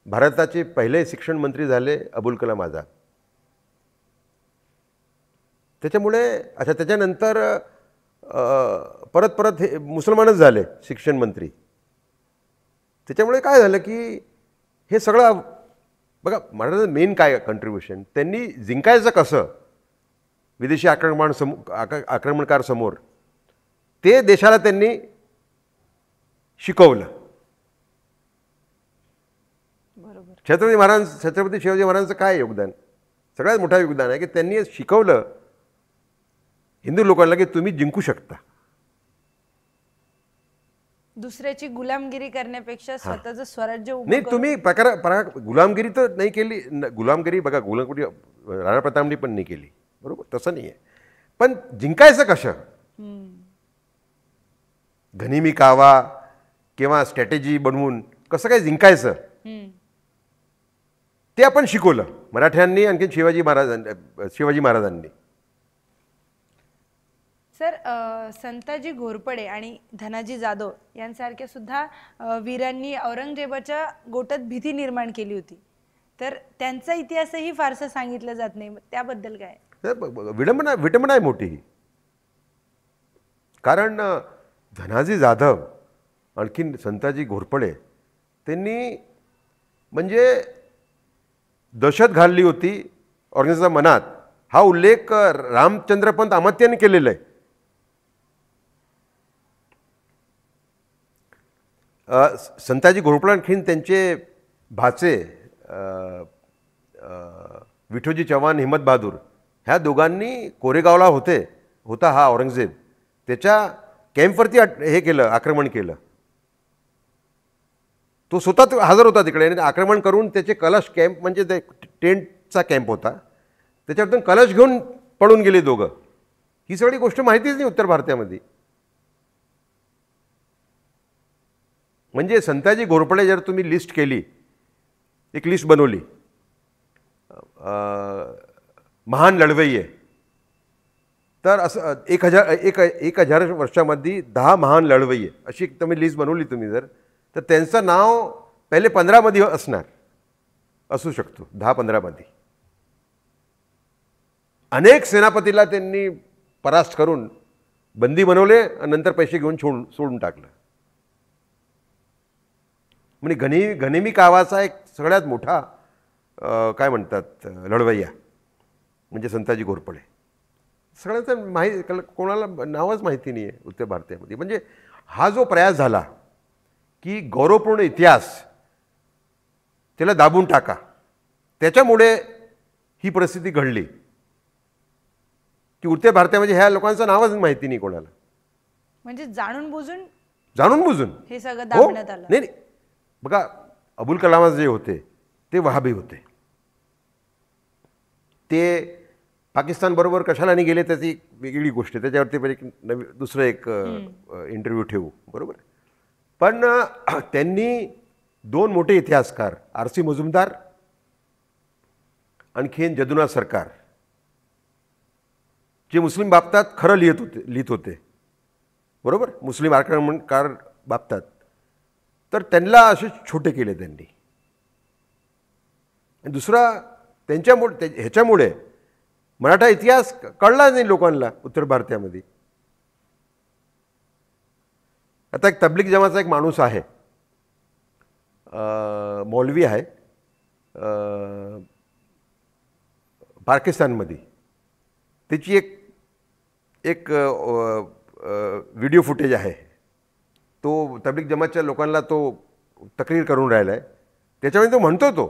भारताचे पहिले शिक्षण मंत्री झाले अबुल कलाम आझाद. त्याच्यामुळे त्याच्यानंतर परत हे मुसलमानच झाले शिक्षण मंत्री. त्याच्यामुळे काय झालं की हे सगळं बघा, मराठाचं मेन काय कंट्रीब्युशन, त्यांनी जिंकायचं कसं विदेशी आक्रमणकार समोर, ते देशाला त्यांनी शिकवलं. बरोबर. छत्रपती शिवाजी महाराजांचं काय योगदान, सगळ्यात मोठं योगदान आहे की त्यांनी शिकवलं हिंदू लोकांना की तुम्ही जिंकू शकता. दुसऱ्याची गुलामगिरी करण्यापेक्षा स्वतःचं स्वराज्य नाही, तुम्ही गुलामगिरी तर नाही केली. गुलामगिरी बघा, गुलामगिरी राणा प्रतापने पण नाही केली, बरोबर, तसं नाही आहे. पण जिंकायचं कसं, गनिमी कावा किंवा स्ट्रॅटेजी बनवून कसं काय जिंकायचं ते आपण शिकवलं मराठ्यांनी, आणखी शिवाजी महाराजांनी. सर संताजी घोरपडे आणि धनाजी जाधव यांसारख्या सुद्धा वीरांनी औरंगजेबाच्या गोटात भीती निर्माण केली होती, तर त्यांचा इतिहासही फारसा सांगितलं जात नाही, त्याबद्दल काय? विडंबना आहे मोठी ही. कारण धनाजी जाधव आणखीन संताजी घोरपडे त्यांनी म्हणजे दहशत घालली होती औरंगजेबाच्या मनात, हा उल्लेख रामचंद्रपंत अमात्याने केलेला आहे. संताजी घोरपडे आणखीन त्यांचे भाचे विठोजी चव्हाण, हिम्मत बहादूर ह्या दोघांनी कोरेगावला होता हा औरंगजेब, त्याच्या कॅम्पवरती हे केलं, आक्रमण केलं. तो स्वतः हजर होता तिकडे आणि आक्रमण करून त्याचे कलश, कॅम्प म्हणजे ते टेंटचा कॅम्प होता, त्याच्यातून कलश घेऊन पळून गेले दोघं. ही सगळी गोष्ट माहितीच नाही उत्तर भारतामध्ये. म्हणजे संताजी घोरपडे जर तुम्ही लिस्ट केली, एक लिस्ट बनवली, महान लढवय्ये, तर असं 1000 वर्षामध्ये 10 महान लढवय्ये अशी एक तुम्ही लिस्ट बनवली तुम्ही जर, तर त्यांचं नाव पहिले 15 मध्ये असू शकतो, 10-15 मध्ये. अनेक सेनापतीला त्यांनी परास्त करून बंदी बनवले आणि नंतर पैसे घेऊन सोडून टाकलं. म्हणजे गनिमी कावाचा एक सगळ्यात मोठा काय म्हणतात लढवय्या म्हणजे संताजी घोरपडे. सगळ्यांचं कोणाला नावच माहिती नाही आहे उत्तर भारतामध्ये. म्हणजे हा जो प्रयास झाला की गौरवपूर्ण इतिहास त्याला दाबून टाका, त्याच्यामुळे ही परिस्थिती घडली की उत्तर भारतामध्ये ह्या लोकांचं नावच माहिती नाही कोणाला. म्हणजे जाणून बुजून हे सगळं दाबण्यात आलं. नाही, बघा अबुल कलाम जे होते ते वहाबी होते. ते पाकिस्तान बरोबर कशाला नाही गेले त्याची वेगळी गोष्ट आहे, त्याच्यावरती दुसरं एक इंटरव्ह्यू ठेवू, बरोबर. पण त्यांनी 2 मोठे इतिहासकार R.C. मुजुमदार आणखीन जदुनाथ सरकार, जे मुस्लिम बाबतात खरं लिहित होते, बरोबर, मुस्लिम आक्रमणकार बाबतात, तर त्यांना असे छोटे केले त्यांनी. आणि दुसरा ह्याच्यामुळे मराठा इतिहास कळला नाही लोकांना उत्तर भारतामध्ये. आता एक तबलीग जमाचा एक माणूस आहे, मौलवी आहे पाकिस्तानमध्ये. त्याची एक व्हिडिओ फुटेज आहे, तो तबलीग जमातच्या लोकांना तो तक्रीर करून राहिला आहे. त्याच्यामध्ये तो म्हणतो तो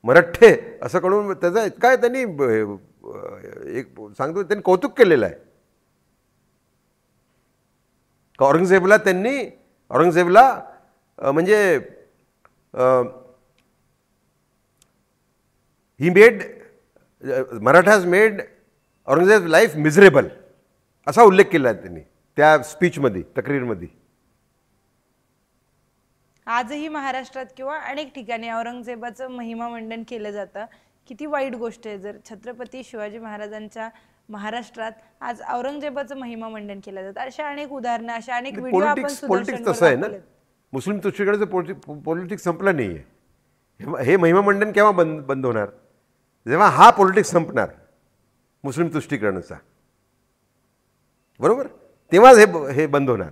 मराठे असं करून, त्याचा काय त्यांनी एक सांगतो, त्यांनी कौतुक केलेलं आहे का औरंगजेबला म्हणजे he made Marathas made Aurangzeb life miserable असा उल्लेख केला आहे त्यांनी त्या स्पीचमध्ये, तक्रीरमध्ये. आजही महाराष्ट्रात किंवा अनेक ठिकाणी औरंगजेबाचं महिमा मंडन केलं जातं. किती वाईट गोष्ट आहे जर छत्रपती शिवाजी महाराजांच्या महाराष्ट्रात आज औरंगजेबाचं महिमा मंडन केलं जातं. अशा अनेक उदाहरणं, अशा अनेक व्हिडिओ आपण पॉलिटिक्स तसं आहे ना. मुस्लिम तुष्टीकरणाचं पॉलिटिक्स संपलं नाही आहे. हे महिमा मंडन केव्हा बंद होणार? जेव्हा हा पॉलिटिक्स संपणार मुस्लिम तुष्टीकरणाचा, बरोबर, तेव्हाच हे बंद होणार.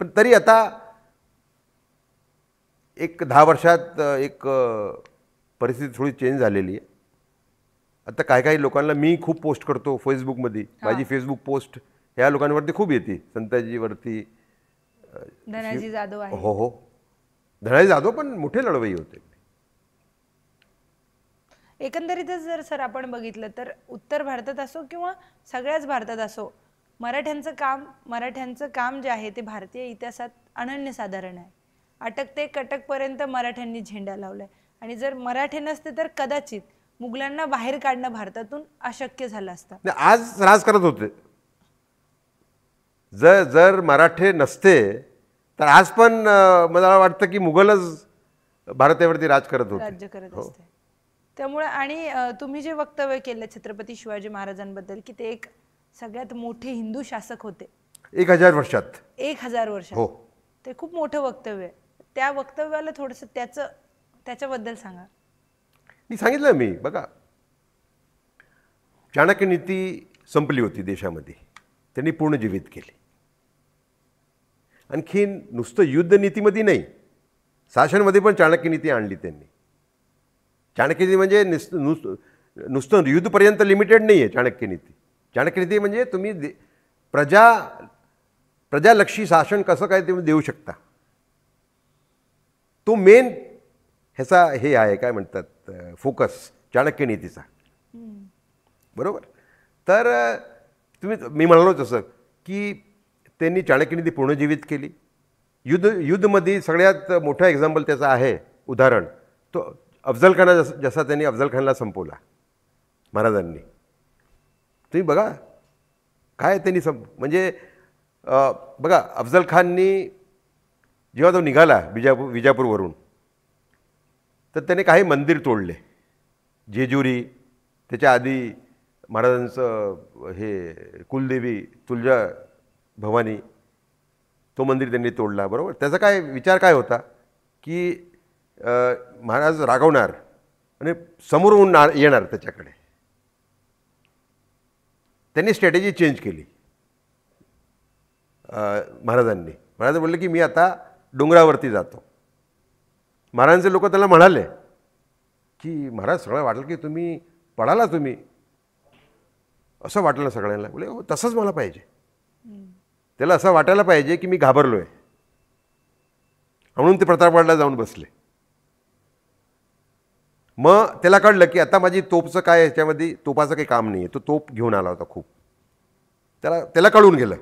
पण तरी आता एक 10 वर्षात एक परिस्थिती थोडी चेंज झालेली आहे. आता काही लोकांना मी खूप पोस्ट करतो फेसबुकमध्ये, माझी फेसबुक पोस्ट ह्या लोकांवरती खूप येते, संताजीवरती. धनाजी जाधव आहे. हो, धनाजी जाधव पण मोठे लढवय्ये होते. एकंदरीतच जर सर आपण बघितलं तर उत्तर भारतात असो किंवा सगळ्याच भारतात असो, मराठ्यांचं काम जे आहे ते भारतीय इतिहासात अनन्यसाधारण आहे. अटक ते कटकपर्यंत मराठ्यांनी झेंडा लावलाय. आणि जर मराठे नसते तर कदाचित मुघलांना बाहेर काढणं भारतातून अशक्य झालं असतं. आज राज करत होते. जर मराठे नसते तर आज पण मला वाटतं की मुघलच भारतावरती राज्य करत असते. त्यामुळे आणि तुम्ही जे वक्तव्य केलं छत्रपती शिवाजी महाराजांबद्दल की ते एक सगळ्यात मोठे हिंदू शासक होते 1000 वर्षात. 1000 वर्षात. हो. ते खूप मोठं वक्तव्य आहे. त्या वक्तव्याला थोडंसं त्याच्याबद्दल सांगा. मी सांगितलं मी बघा, चाणक्य नीती संपली होती देशामध्ये, त्यांनी पुनर्जीवित केली. आणखीन नुसतं युद्धनीतीमध्ये नाही, शासनमध्ये पण चाणक्य नीती आणली त्यांनी. चाणक्य नीती म्हणजे नुसतं युद्धपर्यंत लिमिटेड नाही आहे चाणक्य नीती. चाणक्य नीती म्हणजे तुम्ही प्रजालक्षी शासन कसं काय तुम्ही देऊ शकता, तो मेन ह्याचा हे आहे, काय म्हणतात, फोकस चाणक्य नीतीचा. बरोबर. तर मी म्हणालो तसं की त्यांनी चाणक्य नीती पुनर्जीवित केली. युद्धमध्ये सगळ्यात मोठा एक्झाम्पल त्याचा आहे, उदाहरण, तो अफजल खाना जसा त्यांनी अफजल खानला संपवला महाराजांनी. तुम्ही बघा काय त्यांनी म्हणजे बघा, अफजल खाननी जेव्हा तो निघाला विजापूरवरून, तर त्याने काही मंदिर तोडले. जेजुरी, त्याच्या आधी महाराजांचं हे कुलदेवी तुळजा भवानी, तो मंदिर त्यांनी तोडला. बरोबर. त्याचा काय विचार काय होता की महाराज रागवणार आणि समोरून येणार त्याच्याकडे. त्यांनी स्ट्रॅटेजी चेंज केली महाराजांनी. महाराज बोलले की मी आता डोंगरावरती जातो. महाराजांचे लोक त्याला म्हणाले की महाराज, सगळं वाटलं की तुम्ही पळाला, तुम्ही असं वाटलं सगळ्यांना. बोले हो, तसंच मला पाहिजे. त्याला असं वाटायला पाहिजे की मी घाबरलो आहे, म्हणून ते प्रतापगडला जाऊन बसले. मग त्याला कळलं की आता माझी तोपचं काय, ह्याच्यामध्ये तोपाचं काही काम नाही आहे. तो तोप घेऊन आला होता खूप. त्याला कळून गेलं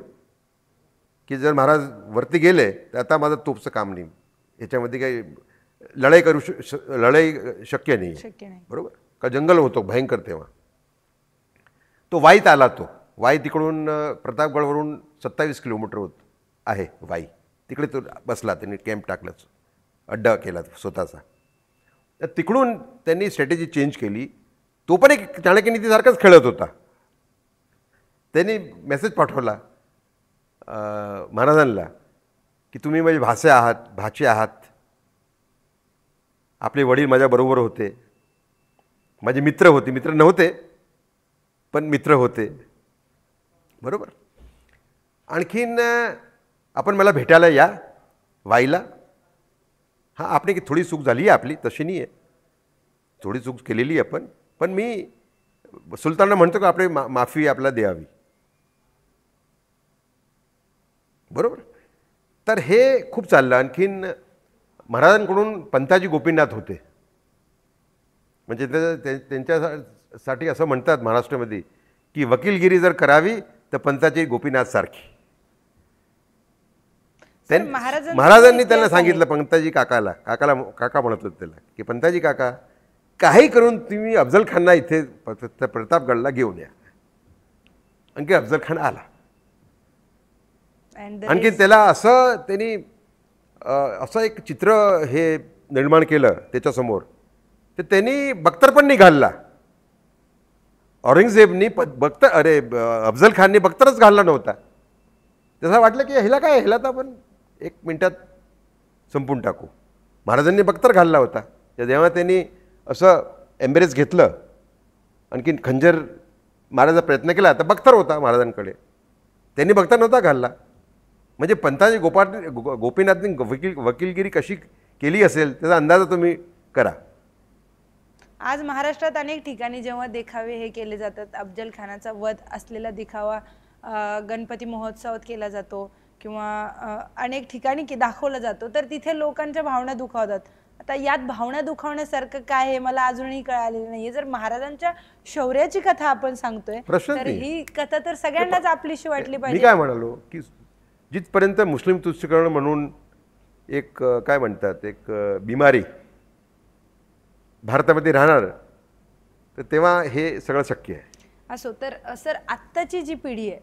की जर महाराज वरती गेले तर आता माझं तोपचं काम नाही, ह्याच्यामध्ये काही लढाई शक्य नाही. बरोबर. का जंगल होतो भयंकर तेव्हा. तो वाईत आला. तो वाई तिकडून प्रतापगडवरून 27 किलोमीटर आहे वाई. तिकडे तो बसला. त्यांनी कॅम्प टाकलाच, अड्डा केला स्वतःचा. तिकडून त्यांनी स्ट्रॅटेजी चेंज केली. तो पण एक चाणक्य नीतीसारखाच खेळत होता. त्यांनी मेसेज पाठवला महाराजांना की तुम्ही माझे भाचे आहात. आपले वडील माझ्याबरोबर होते, माझे मित्र होते, मित्र नव्हते पण मित्र होते. बरोबर. आणखीन आपण मला भेटायला या वाईला. हां, आपली थोडी चूक झाली आहे, आपली तशी नाही आहे, थोडी चूक केलेली आहे आपण. पण मी सुलतानला म्हणतो की आपली माफी आपल्याला द्यावी. बरोबर. तर हे खूप चाललं. आणखीन महाराजांकडून पंताजी गोपीनाथ होते. म्हणजे त्यांच्यासाठी असं म्हणतात महाराष्ट्रामध्ये की वकीलगिरी जर करावी तर पंताजी गोपीनाथ सारखी. महाराजांनी त्यांना सांगितलं, पंताजी काका म्हणत होते त्याला, की पंताजी काका, काही करून तुम्ही अफजल खानला इथे प्रतापगडला घेऊन या. आणखी अफजल खान आला. आणखी त्याला असं त्यांनी असं एक चित्र हे निर्माण केलं त्याच्यासमोर. तर त्यांनी बख्तर पण नाही घालला. औरंगजेबनी अफजल खानने बख्तरच घालला नव्हता. तसं वाटलं की ह्याला तर आपण 1 मिनिटात संपून टाकू. महाराजांनी बख्तर घालला होता. जेव्हा त्यांनी असं एम्ब्रेस घेतलं, आणखीन खंजर मारायचा प्रयत्न केला, तर बख्तर होता महाराजांकडे. त्यांनी बख्तर नव्हता घालला. म्हणजे पंताजी गोपीनाथनी वकीलगिरी कशी केली असेल त्याचा अंदाज तुम्ही करा. आज महाराष्ट्रात अनेक ठिकाणी जेव्हा देखावे हे केले जातात, अफजल खानाचा वध असलेला देखावा गणपती महोत्सवात केला जातो किंवा अनेक ठिकाणी दाखवला जातो, तर तिथे लोकांच्या भावना दुखावतात. आता यात भावना दुखावण्यासारखं काय हे मला अजूनही कळालेलं नाहीये. जर महाराजांच्या शौर्याची कथा आपण सांगतोय तर ही कथा तर सगळ्यांनाच आपलीशी वाटली पाहिजे. मी काय म्हणालो की जिथपर्यंत मुस्लिम तुच्छीकरण म्हणून एक काय म्हणतात एक बिमारी भारतामध्ये राहणार, तर तेव्हा हे सगळं शक्य आहे. असो तर सर, आत्ताची जी पिढी आहे,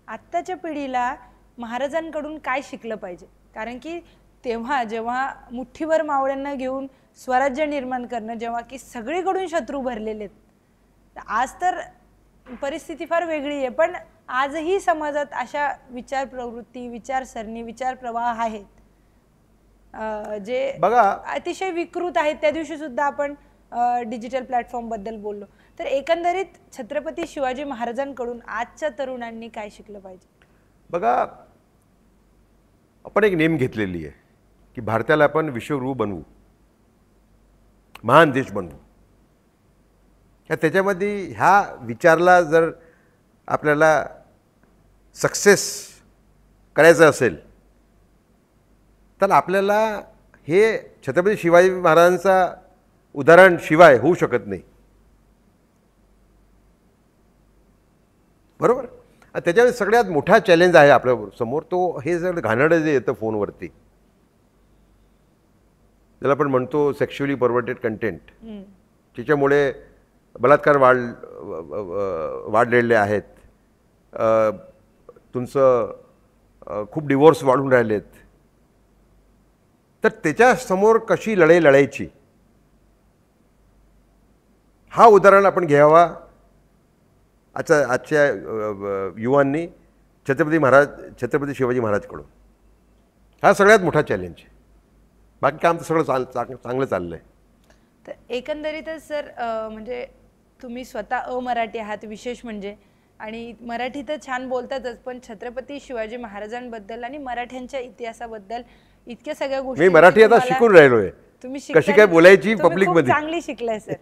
आत्ताच्या पिढीला महाराजांकडून काय शिकलं पाहिजे? कारण की तेव्हा जेव्हा मुठ्ठीभर मावळ्यांना घेऊन स्वराज्य निर्माण करणं, जेव्हा की सगळीकडून शत्रू भरलेले आहेत, आज तर परिस्थिती फार वेगळी आहे. पण आजही समाजात अशा विचार प्रवृत्ती, विचारसरणी, विचार प्रवाह आहेत जे बघा अतिशय विकृत आहेत. त्या दिवशी सुद्धा आपण डिजिटल प्लॅटफॉर्म बद्दल बोललो. तर एकंदरीत छत्रपती शिवाजी महाराजांकडून आजच्या तरुणांनी काय शिकलं पाहिजे? बघा, आपण एक नेम घेतलेली आहे की भारताला आपण विश्वगुरू बनवू, महान देश बनवू. त्याच्यामध्ये ह्या विचारला जर आपल्याला सक्सेस करायचं असेल तर आपल्याला हे छत्रपती शिवाजी महाराजांचा उदाहरण शिवाय होऊ शकत नाही. बरोबर. आणि त्याच्यामध्ये सगळ्यात मोठा चॅलेंज आहे आपल्या समोर, तो हे सगळं घाणेरडं जे येतं फोनवरती, ज्याला आपण म्हणतो सेक्शुअली परवर्टेड कंटेंट, त्याच्यामुळे बलात्कार वाढलेले आहेत, तुमचं खूप डिवोर्स वाढून राहिलेत. तर त्याच्यासमोर कशी लढाई लढायची हा उदाहरण आपण घ्यावा आजच्या युवांनी छत्रपती शिवाजी महाराजकडून. हा सगळ्यात मोठा चॅलेंज आहे. बाकी काम तर सगळं चांगलं चाललं आहे. तर एकंदरीतच सर म्हणजे तुम्ही स्वतः अमराठी आहात विशेष म्हणजे, आणि मराठी तर छान बोलतातच, पण छत्रपती शिवाजी महाराजांबद्दल आणि मराठ्यांच्या इतिहासाबद्दल इतक्या सगळ्या गोष्टी मी मराठी आता शिकून राहिलोय, तुम्ही कशी काय बोलायची पब्लिक मध्ये चांगली शिकलाय सर.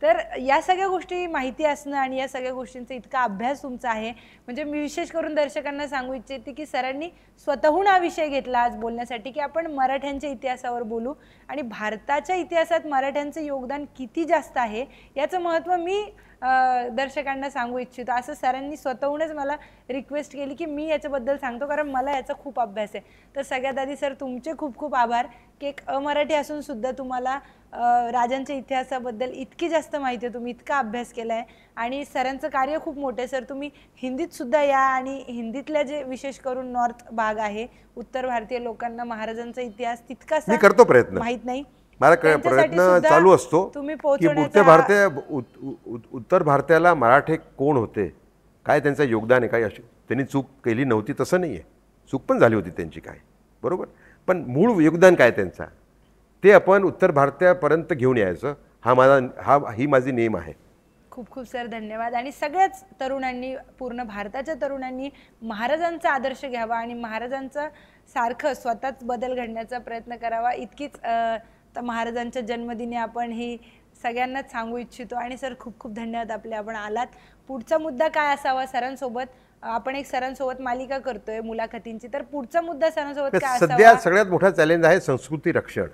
तर या सगळ्या गोष्टी माहिती असणं आणि या सगळ्या गोष्टींचा इतका अभ्यास तुमचा आहे, म्हणजे मी विशेष करून दर्शकांना सांगू इच्छिते की सरांनी स्वतःहून हा विषय घेतला आज बोलण्यासाठी की आपण मराठ्यांच्या इतिहासावर बोलू आणि भारताच्या इतिहासात मराठ्यांचं योगदान किती जास्त आहे याचं महत्त्व मी दर्शकांना सांगू इच्छितो. असं सरांनी स्वतःहूनच मला रिक्वेस्ट केली की मी याच्याबद्दल सांगतो, कारण मला याचा खूप अभ्यास आहे. तर सगळ्यात आधी सर तुमचे खूप खूप आभार की एक अमराठी असून सुद्धा तुम्हाला राजांच्या इतिहासाबद्दल इतकी जास्त माहिती आहे, तुम्ही इतका अभ्यास केला आहे आणि सरांचं कार्य खूप मोठं आहे. सर तुम्ही हिंदीत सुद्धा या आणि हिंदीतल्या जे विशेष करून नॉर्थ भाग आहे, उत्तर भारतीय लोकांना महाराजांचा इतिहास तितकासा मी करतो प्रयत्न, माहित नाही, मला प्रयत्न चालू असतो की उत्तर भारताला मराठे कोण होते, काय त्यांचं योगदान आहे, काय अशी त्यांनी चूक केली नव्हती तसं नाही आहे, चूक पण झाली होती त्यांची काय, बरोबर, पण मूळ योगदान काय त्यांचा ते आपण उत्तर भारतापर्यंत घेऊन यायचं, ही माझी नेम आहे. खूप खूप सर धन्यवाद. आणि सगळ्याच तरुणांनी, पूर्ण भारताच्या तरुणांनी महाराजांचा आदर्श घ्यावा आणि महाराजांचा सारखं स्वतःच बदल घडण्याचा प्रयत्न करावा. इतकीच तर महाराजांच्या जन्मदिनी आपण ही सगळ्यांनाच सांगू इच्छितो. आणि सर खूप खूप धन्यवाद आपण आलात. पुढचा मुद्दा काय असावा सरांसोबत, आपण एक सरांसोबत मालिका करतोय मुलाखतींची, तर पुढचा मुद्दा सरांसोबत काय असावा? सध्या सगळ्यात मोठा चॅलेंज आहे संस्कृती रक्षण.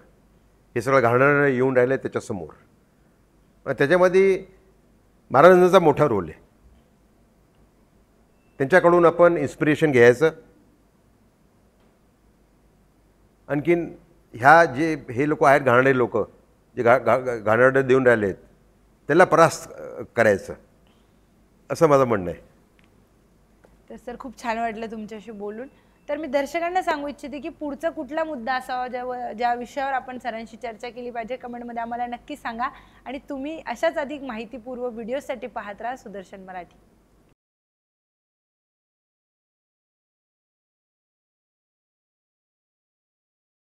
हे सगळं घाणेरडं येऊन राहिलं त्याच्यासमोर, त्याच्यामध्ये महाराजांचा मोठा रोल आहे. त्यांच्याकडून आपण इन्स्पिरेशन घ्यायचं. आणखीन हे लोक आहेत घाणेरडे लोक, जे घाणेरडं देऊन राहिले आहेत, त्याला परास्त करायचं, असं माझं म्हणणं आहे. तर सर खूप छान वाटलं तुमच्याशी बोलून. तर मी दर्शकांना सांगू इच्छिते की पुढचा कुठला मुद्दा असावा ज्या विषयावर आपण सरांशी चर्चा केली पाहिजे, कमेंटमध्ये आम्हाला नक्की सांगा. आणि तुम्ही अशाच अधिक माहितीपूर्व व्हिडिओसाठी पाहत राहा सुदर्शन मराठी.